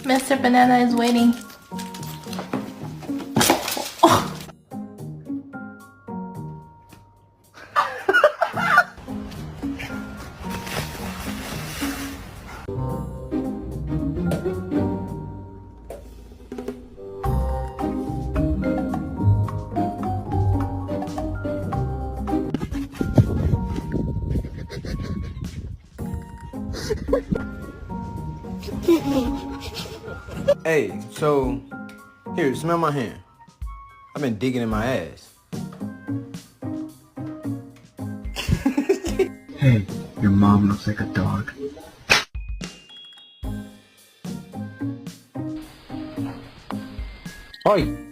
Mr. Banana is waiting. Hey, so, here, smell my hand. I've been digging in my ass. Hey, your mom looks like a dog. Oi!